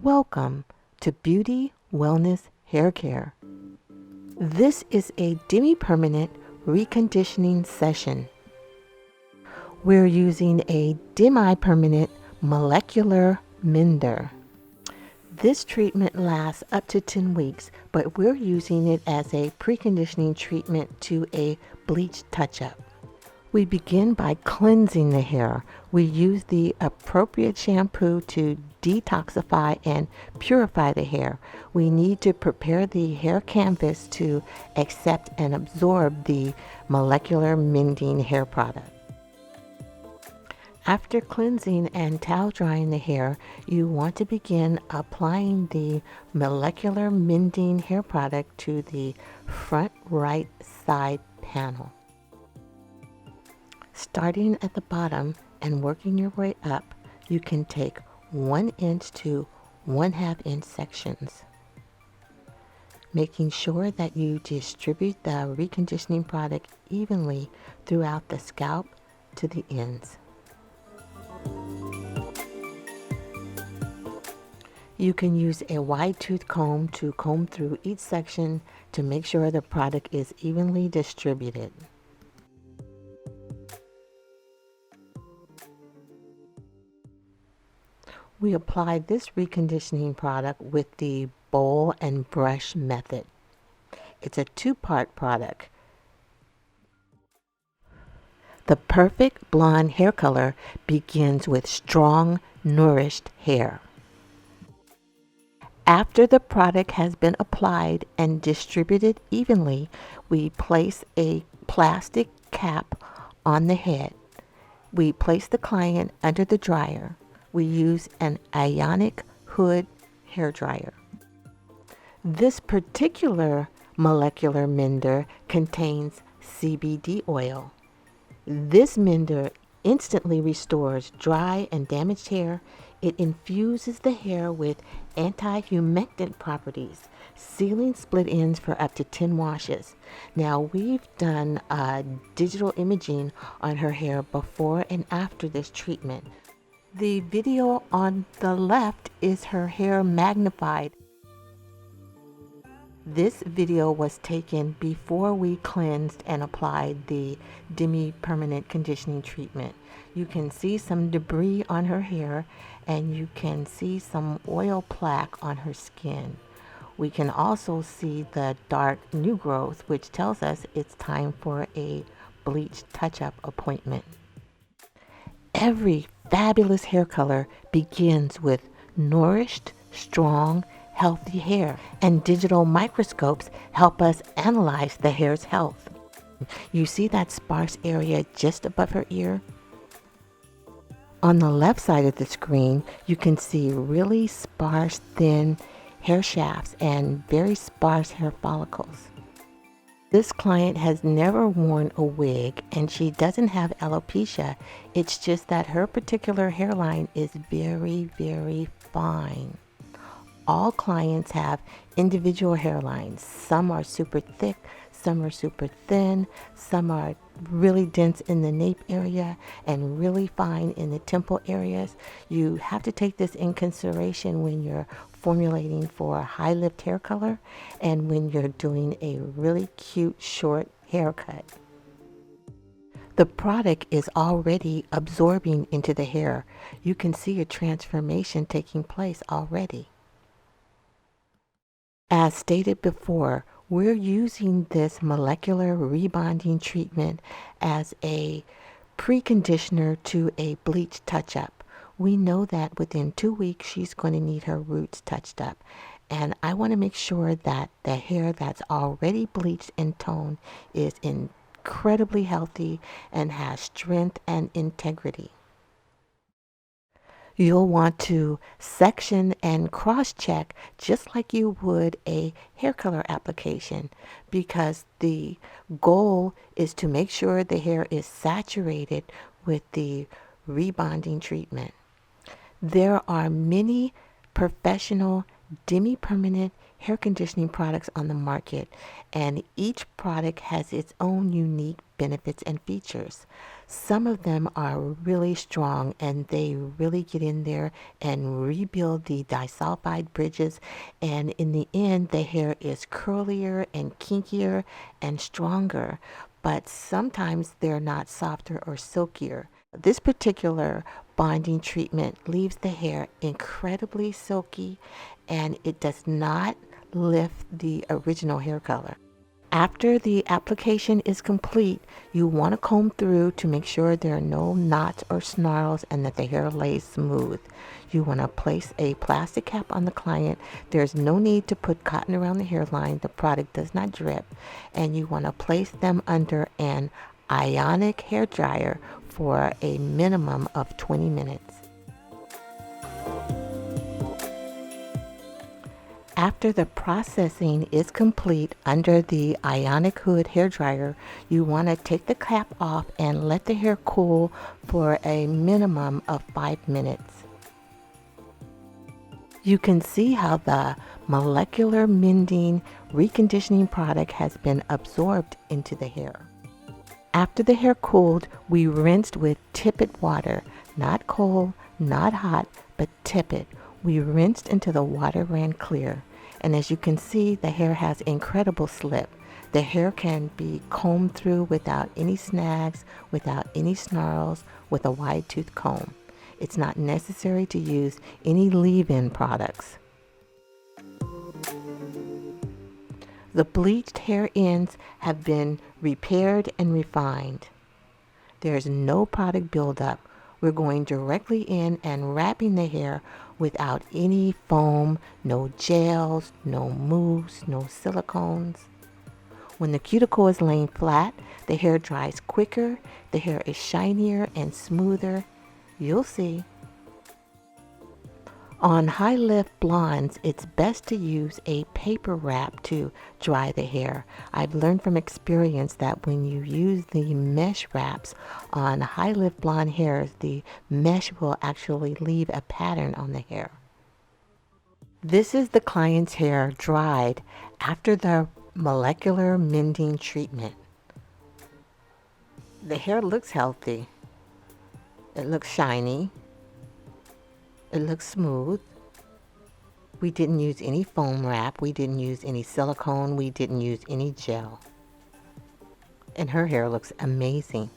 Welcome to Beauty Wellness Hair Care. This is a Demi-Permanent reconditioning session. We're using a Demi-Permanent molecular mender. This treatment lasts up to 10 weeks, but we're using it as a preconditioning treatment to a bleach touch-up. We begin by cleansing the hair. We use the appropriate shampoo to detoxify and purify the hair. We need to prepare the hair canvas to accept and absorb the molecular mending hair product. After cleansing and towel drying the hair, you want to begin applying the molecular mending hair product to the front right side panel. Starting at the bottom and working your way up, you can take 1 inch to 1/2 inch sections, making sure that you distribute the reconditioning product evenly throughout the scalp to the ends. You can use a wide tooth comb to comb through each section to make sure the product is evenly distributed. We apply this reconditioning product with the bowl and brush method. It's a 2-part product. The perfect blonde hair color begins with strong, nourished hair. After the product has been applied and distributed evenly, we place a plastic cap on the head. We place the client under the dryer. We use an ionic hood hair dryer. This particular molecular mender contains CBD oil. This mender instantly restores dry and damaged hair. It infuses the hair with anti-humectant properties, sealing split ends for up to 10 washes. Now, we've done digital imaging on her hair before and after this treatment. The video on the left is her hair magnified. This video was taken before we cleansed and applied the Demi-Permanent conditioning treatment. You can see some debris on her hair and you can see some oil plaque on her skin. We can also see the dark new growth, which tells us it's time for a bleach touch-up appointment. Every fabulous hair color begins with nourished, strong, healthy hair, and digital microscopes help us analyze the hair's health. You see that sparse area just above her ear? On the left side of the screen, you can see really sparse, thin hair shafts and very sparse hair follicles. This client has never worn a wig and she doesn't have alopecia. It's just that her particular hairline is very, very fine. All clients have individual hairlines. Some are super thick, some are super thin, some are really dense in the nape area and really fine in the temple areas. You have to take this in consideration when you're formulating for a high lift hair color and when you're doing a really cute short haircut. The product is already absorbing into the hair. You can see a transformation taking place already. As stated before, we're using this molecular rebonding treatment as a preconditioner to a bleach touch-up. We know that within 2 weeks she's going to need her roots touched up. And I want to make sure that the hair that's already bleached and toned is incredibly healthy and has strength and integrity. You'll want to section and cross-check just like you would a hair color application, because the goal is to make sure the hair is saturated with the rebonding treatment. There are many professional Demi-Permanent hair conditioning products on the market, and each product has its own unique benefits and features. Some of them are really strong and they really get in there and rebuild the disulfide bridges, and in the end the hair is curlier and kinkier and stronger, but sometimes they're not softer or silkier. This particular bonding treatment leaves the hair incredibly silky, and it does not lift the original hair color. After the application is complete, you want to comb through to make sure there are no knots or snarls and that the hair lays smooth. You want to place a plastic cap on the client. There's no need to put cotton around the hairline. The product does not drip. And you want to place them under an ionic hair dryer for a minimum of 20 minutes. After the processing is complete under the ionic hood hair dryer, you want to take the cap off and let the hair cool for a minimum of 5 minutes. You can see how the molecular mending reconditioning product has been absorbed into the hair. After the hair cooled, we rinsed with tepid water, not cold, not hot, but tepid. We rinsed until the water ran clear. And as you can see, the hair has incredible slip. The hair can be combed through without any snags, without any snarls, with a wide tooth comb. It's not necessary to use any leave-in products. The bleached hair ends have been repaired and refined. There's no product buildup. We're going directly in and wrapping the hair without any foam, no gels, no mousse, no silicones. When the cuticle is laying flat, the hair dries quicker, the hair is shinier and smoother. You'll see. On high lift blondes, it's best to use a paper wrap to dry the hair. I've learned from experience that when you use the mesh wraps on high lift blonde hairs, the mesh will actually leave a pattern on the hair. This is the client's hair dried after the molecular mending treatment. The hair looks healthy. It looks shiny. It looks smooth. We didn't use any foam wrap. We didn't use any silicone. We didn't use any gel. And her hair looks amazing.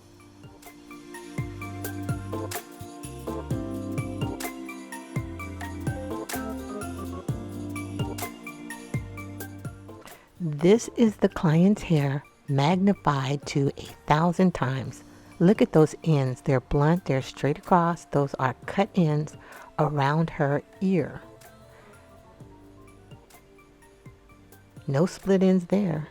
This is the client's hair magnified to 1,000 times. Look at those ends. They're blunt. They're straight across. Those are cut ends around her ear. No split ends there.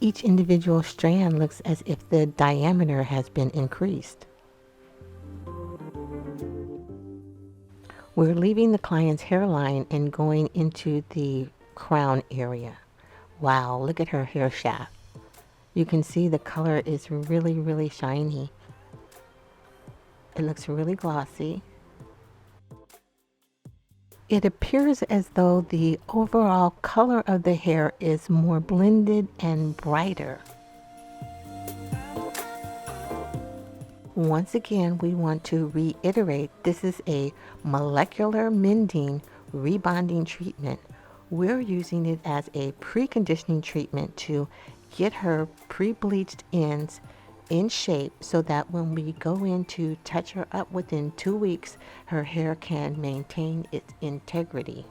Each individual strand looks as if the diameter has been increased. We're leaving the client's hairline and going into the crown area. Wow, look at her hair shaft. You can see the color is really, really shiny. It looks really glossy. It appears as though the overall color of the hair is more blended and brighter. Once again, we want to reiterate, this is a molecular mending rebonding treatment. We're using it as a preconditioning treatment to get her pre-bleached ends in shape so that when we go in to touch her up within 2 weeks, her hair can maintain its integrity.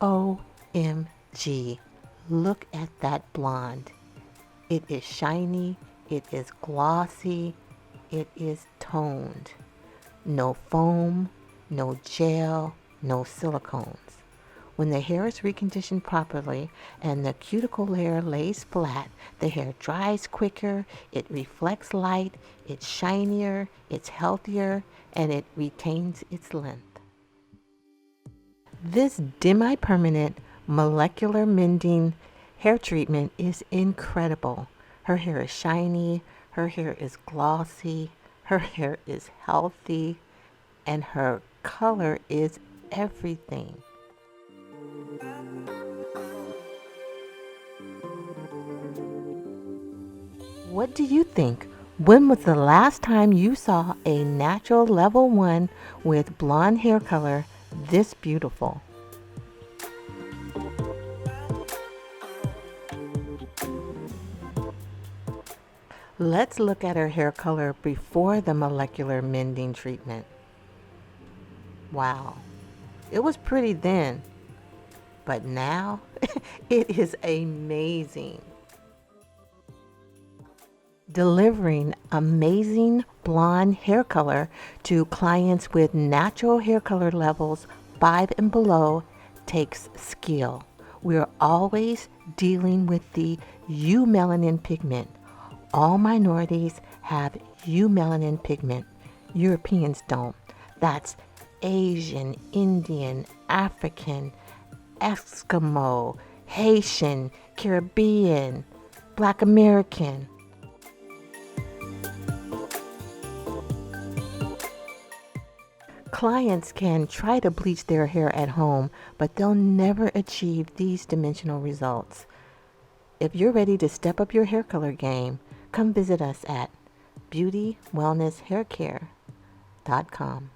OMG, look at that blonde. It is shiny, it is glossy, it is toned. No foam, no gel, no silicones. When the hair is reconditioned properly and the cuticle layer lays flat, the hair dries quicker, it reflects light, it's shinier, it's healthier, and it retains its length. This Demi-Permanent molecular mending hair treatment is incredible. Her hair is shiny, her hair is glossy, her hair is healthy, and her color is everything. What do you think? When was the last time you saw a natural level 1 with blonde hair color this beautiful? Let's look at her hair color before the molecular mending treatment. Wow, it was pretty then, but now it is amazing. Delivering amazing blonde hair color to clients with natural hair color levels 5 and below takes skill. We're always dealing with the eumelanin pigment. All minorities have eumelanin pigment. Europeans don't. That's Asian, Indian, African, Eskimo, Haitian, Caribbean, Black American. Clients can try to bleach their hair at home, but they'll never achieve these dimensional results. If you're ready to step up your hair color game, come visit us at beautywellnesshaircare.com.